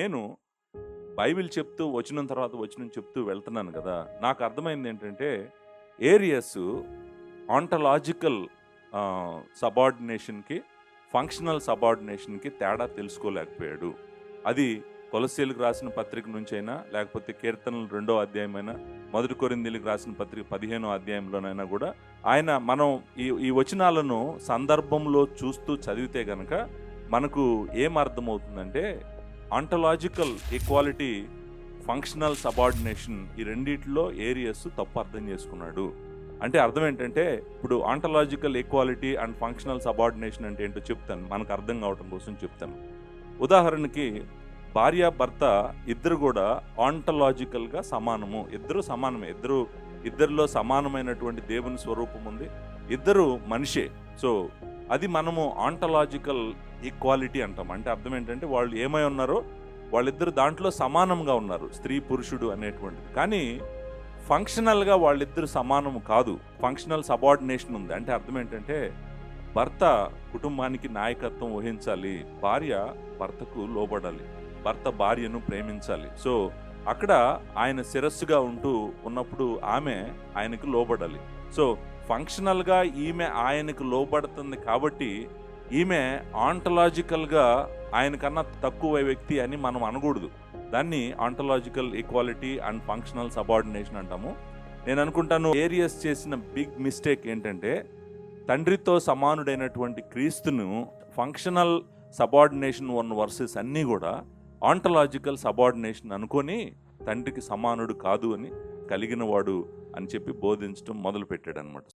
నేను బైబిల్ చెప్తూ వచనం తర్వాత వచనం చెప్తూ వెళ్తున్నాను కదా! నాకు అర్థమైంది ఏంటంటే, ఏరియస్ ఆంటలాజికల్ సబార్డినేషన్‌కి, ఫంక్షనల్ సబార్డినేషన్‌కి తేడా తెలుసుకోలేకపోయాడు. అది కొలస్సీలకు రాసిన పత్రిక నుంచైనా, లేకపోతే కీర్తనలు 2వ అధ్యాయమైనా, మొదటి కొరింథీయులకు రాసిన పత్రిక 15వ అధ్యాయంలోనైనా కూడా మనం ఈ వచనాలను సందర్భంలో చూస్తూ చదివితే గనక మనకు ఏం అర్థమవుతుందంటే, ఆంటలాజికల్ ఈక్వాలిటీ, ఫంక్షనల్ సబార్డినేషన్ ఈ రెండిట్లో ఏరియస్ తప్పు అర్థం చేసుకున్నాడు. అంటే అర్థం ఏంటంటే, ఇప్పుడు ontological equality and functional subordination అంటే ఏంటో చెప్తాను, మనకు అర్థం కావటం కోసం చెప్తాను. ఉదాహరణకి భార్య భర్త ఇద్దరు కూడా ఆంటలాజికల్గా సమానము, ఇద్దరు సమానమే, ఇద్దరిలో సమానమైనటువంటి దేవుని స్వరూపం ఉంది, ఇద్దరు మనిషే. సో అది మనము ఆంటలాజికల్ ఈక్వాలిటీ అంటాం. అంటే అర్థం ఏంటంటే, వాళ్ళు ఏమై ఉన్నారో వాళ్ళిద్దరు దాంట్లో సమానంగా ఉన్నారు, స్త్రీ పురుషుడు అనేటువంటిది. కానీ ఫంక్షనల్గా వాళ్ళిద్దరు సమానము కాదు, ఫంక్షనల్ సబార్డినేషన్ ఉంది. అంటే అర్థం ఏంటంటే, భర్త కుటుంబానికి నాయకత్వం వహించాలి, భార్య భర్తకు లోబడాలి, భర్త భార్యను ప్రేమించాలి. సో అక్కడ ఆయన శిరస్సుగా ఉన్నప్పుడు ఆమె ఆయనకు లోబడాలి. సో ఫంక్షనల్గా ఈమె ఆయనకు లోబడుతుంది కాబట్టి ఈమె ఆంటలాజికల్గా ఆయనకన్నా తక్కువ వ్యక్తి అని మనం అనకూడదు. దాన్ని ontological equality and functional subordination అంటాము. నేను అనుకుంటాను ఏరియస్ చేసిన బిగ్ మిస్టేక్ ఏంటంటే, తండ్రితో సమానుడైనటువంటి క్రీస్తును ఫంక్షనల్ సబార్డినేషన్ ఉన్న వర్సెస్ అన్నీ కూడా ఆంటలాజికల్ సబార్డినేషన్ అనుకొని తండ్రికి సమానుడు కాదు అని, కలిగిన వాడు అని చెప్పి బోధించడం మొదలు పెట్టాడు అనమాట.